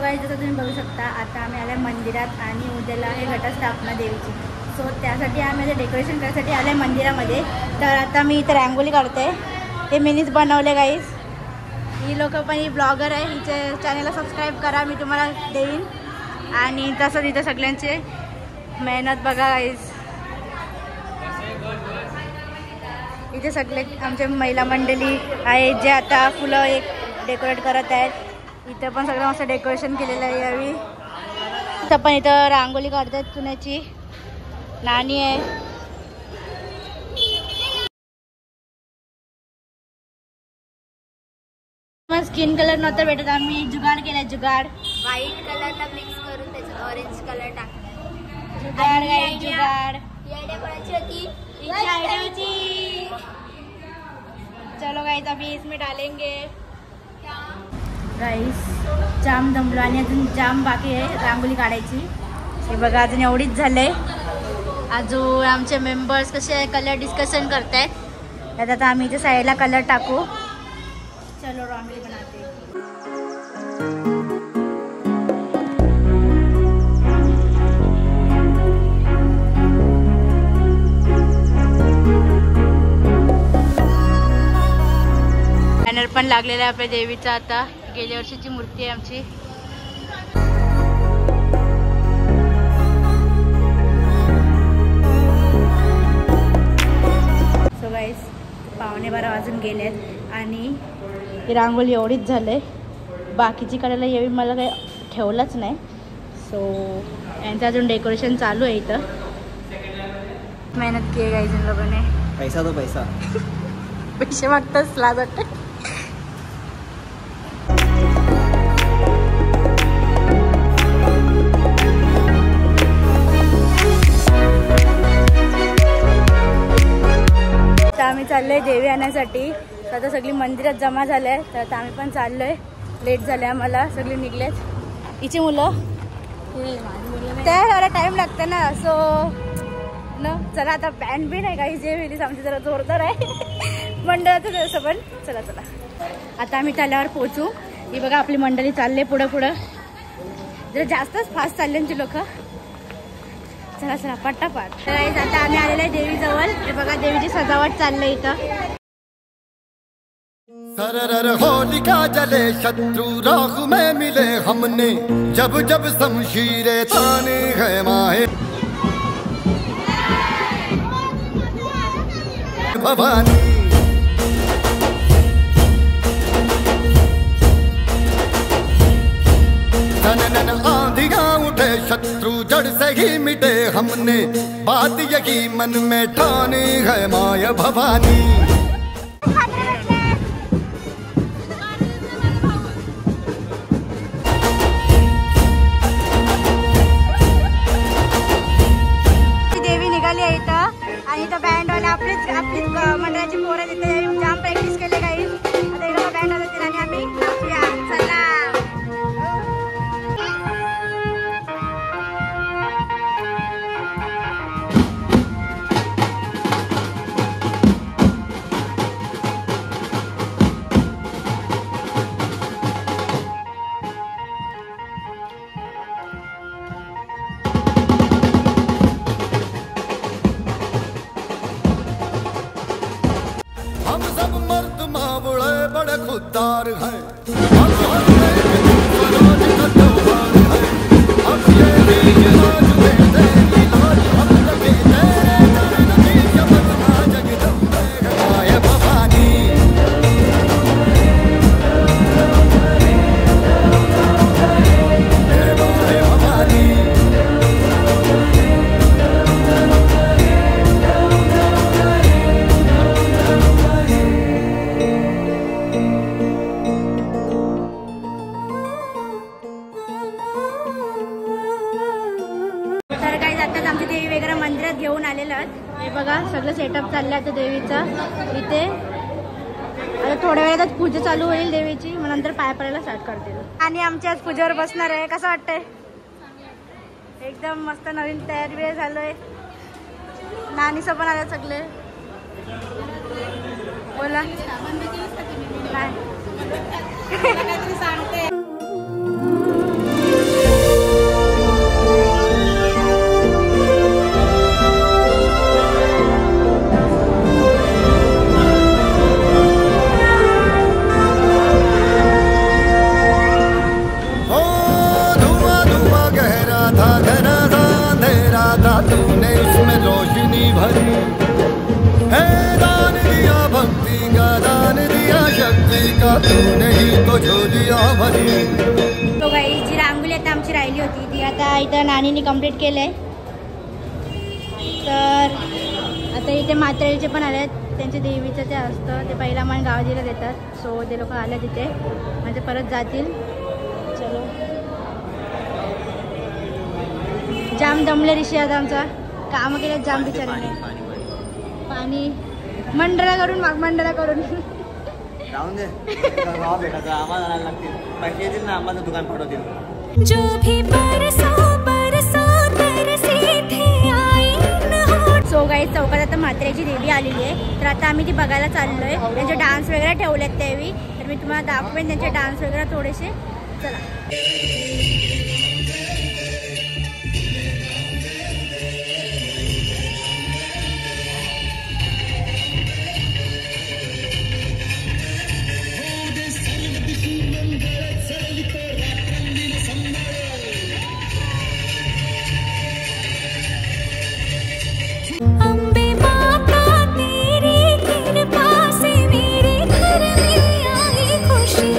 Guys जसं तुम्ही बघू शकता आता आम्ही आले मंदिरात आणि उद्याला आहे घटस्थापना देवीची. सो त्यासाठी आम्ही डेकोरेशन करायसाठी आले मंदिरामध्ये. तर आता मी इथे रांगोळी काढते. हे मीनीच बनवले गाईस. ही लोक पण ही ब्लॉगर आहे. हिचे चॅनलला सबस्क्राईब करा, मी तुम्हाला देईन. आणि तसंच इथं सगळ्यांचे मेहनत बघा गाईस. इथे सगळे आमचे महिला मंडळी आहेत जे आता फुलं एक डेकोरेट करत आहेत. इथं पण सगळं मस्त डेकोरेशन केलेलं आहे यावेळी. इथं पण इथं रांगोळी काढतात चुन्याची. नाणी आहे. मग स्किन कलर नव्हतं भेटत, आम्ही जुगाड केलाय. जुगाड व्हाईट कलरला मिक्स करून त्याच्यात ऑरेंज कलर टाकला. जुगाड गाईस जुगाड. ही आयडिया कोणाची होती? आयडिया होती. चलो गाईस अभी इसमें डालेंगे. गाईस जाम दमलो आणि अजून जाम बाकी आहे रांगोळी काढायची. हे बघा अजून एवढीच झालंय. अजून आमचे मेंबर्स कसे कलर डिस्कशन करतायत. आता आम्ही इथे साईडला कलर टाकू. चलो रांगोळी बनाते. बॅनर पण लागलेला आहे आपल्या देवीचा. आता गेल्या वर्षीची मूर्ती आहे आमची. सो गाईस 11:15 वाजून गेलेत आणि ही रांगोळी एवढीच झाले. बाकीची काढायला यावी मला काही ठेवलंच नाही. सो यांचं अजून डेकोरेशन चालू आहे. इथं मेहनत की आहे गाईस इन लोगों ने. पैसा तो पैसा. पैसे मागतात लाज वाटते. आम्ही चाललोय देवी आणण्यासाठी. आता सगळी मंदिरात जमा झाले. तर आता आम्ही पण चाललोय. लेट झाले आम्हाला. सगळी निघलेत. हिची मुलं त्या थोडा टाइम लागते ना. सो न चला आता बँड बी नाही काही जे वेळीच आमची जरा जोरदार आहे मंडळाचं तसं. पण चला चला आता आम्ही त्याल्यावर पोहोचू. ही बघा आपली मंडळी चालले पुढं पुढं. जरा जास्तच फास्ट चालल्यांची लोक. चला चला पट्टापाट. तर आता आम्ही आलेलो आहे देवीजवळ. हे बघा देवीची सजावट चाललंय इथं. सरर होलिका जले शत्रु राह में मिले हमने जब जब शमशीरें ताने है माहे भवानी. नन आंधियां उठे शत्रु जड़ से ही मिटे हमने बात यही मन में ठानी है माया भवानी. देवी निघाली आहे इथं आणि इथं बँड वाले आपलीच मंडळाची पोरं तिथे जाम प्रॅक्टिस केले काही. आता इकडं बँड वाले आणि आम्ही चला. हम सब मर्द मावड़े बड़े खुददार हैं. अब ये भी आज में तेरी लाज हम लगे तेरे चरण की जपना जगदम्बे माया भवानी. माया भवानी. आमची देवी वगैरे मंदिरात घेऊन आलेलं आहेत. हे बघा सगळं सेटअप चाललं आहे देवीचा इथे. आता थोड्या वेळातच पूजा चालू होईल देवीची. मग नंतर पाया पडायला स्टार्ट करतील. आणि आमच्या आज पूजेवर बसणार आहे. कसं वाटतंय? एकदम मस्त नवीन तयारी वेळ झालोय. नानीचं पण आलं सगळे. बोला नाही जिंदगी का तूने ही तो झोलिया भरी। तो गाई जी रांगोळी आता आमची राहिली होती ती आता इथं नानीने कंप्लीट केलंय. तर आता इथे मात्रेचे पण आले आहेत, त्यांच्या देवीचं ते असतं ते पहिला मान गावाजीला देतात. सो ते लोक आले तिथे म्हणजे परत जातील. चलो जाम दमले ऋषी आता आमचा काम केलं जाम बिचाराने. पाणी मंडळा करून माग मंडळा करून राहून दे आम्हाला लागतील पैसे येतील ना आम्हाला दुकान पडवतील. जो भी बरसो बरसो तरसे थे आईन. सो गाईस चौकात आता म्हात्रेची देवी आलेली आहे तर आता आम्ही ती बघायला चाललोय. त्यांचे डान्स वगैरे ठेवलेत त्यावेळी तर मी तुम्हाला दाखवेन त्यांचे डान्स वगैरे थोडेसे. चला अम्बे माता तेरी कृपा से मेरे घर में आई खुशी.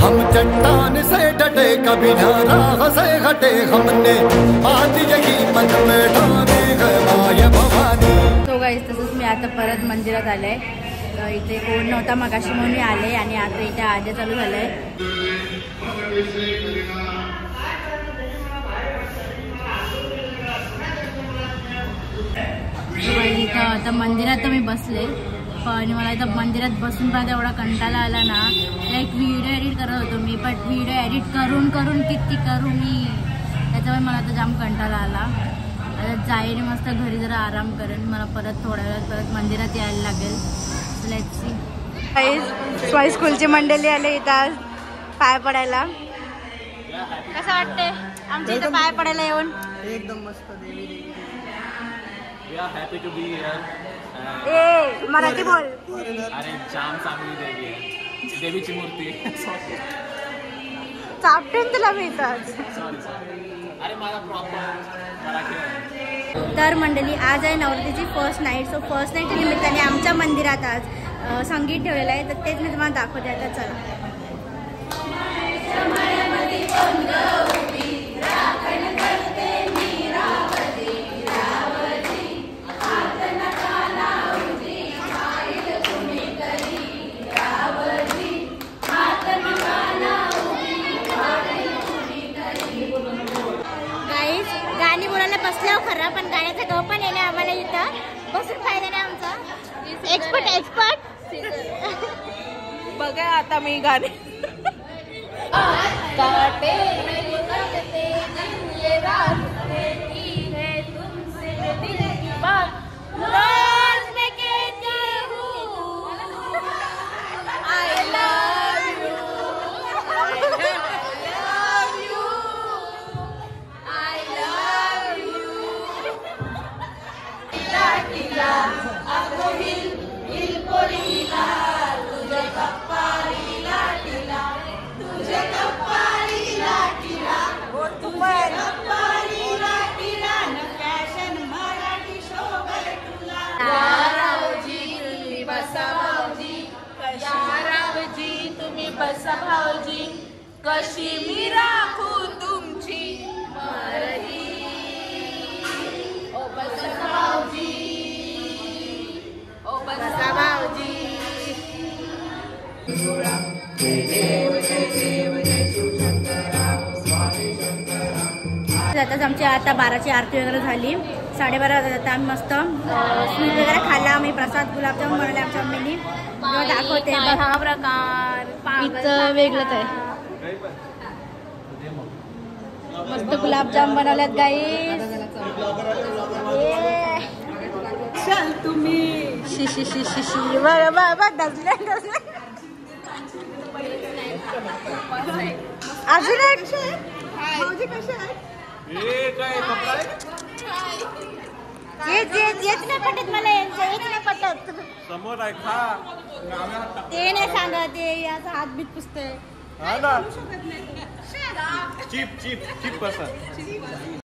हम चट्टान से डटे कभी ना राह से हटे हमने बात यही मन में ठानी है माय भवानी. तो गाईस तसंच मी आता परत मंदिरात आले. तर इथे कोण नव्हता मगाशी म्हणून मी आले आणि आता इथे आद्या चालू झालंय. इथं आता मंदिरात तर मी बसले पण मला इथं मंदिरात बसून पण एवढा कंटाळा आला ना. लाईक व्हिडिओ एडिट करत होतो मी पण व्हिडिओ एडिट करून करून किती करू मी त्याच्यामुळे मला आता जाम कंटाळा आला. आता जाईन मस्त घरी जरा आराम करेन. मला परत थोड्या वेळात परत मंदिरात यायला लागेल. Let's see. स्वाई स्कूलची मंडळी आले इथं पाय पडायला. कसं वाटते आमच्या इथं पाय पडायला येऊन? एकदम मस्त देवी. We are happy to be here. ए मराठी बोल. अरे जाम चांगली देवी आहे देवीची मूर्ती. चापटेन तुला मी इथं. सॉरी अरे मला प्रॉपर मराठी. तर मंडळी आज आहे नवरात्रीची फर्स्ट नाईट. सो फर्स्ट नाईटच्या निमित्ताने आमच्या मंदिरात आज संगीत ठेवलेलं आहे तर तेच मी तुम्हाला दाखवते. आता चला गाईस गाणी बोलायला बसल्यावर खरं पण गाण्याचा गप पण येणे आम्हाला इथं बसून फायदा नाही आमचा. एक्सपर्ट बघा आता मी गाणे बसा भाऊजी कशी मी राखू तुमची मरही. ओ बसा भाऊजी ओ बसा भाऊजी. आताच आमची आता 12ची आरती वगैरे झाली. 12:30 आता आम्ही मस्त स्वीट वगैरे खाल्ला. आम्ही प्रसाद गुलाबजामुन बनवले आमच्या मम्मीनी. दाखवते हा प्रकार इथं वेगळंच आहे. मस्त गुलाबजाम बनवल्यात गाईस. चल तुम्ही she she she she she बरं दसले अजून एक येत नाही पटत मला यांचं. येत नाही पटत समोर आहे खा ते नाही सांगत. ते याचा हात बीत पुसतंय. चिप चिप चिप कसं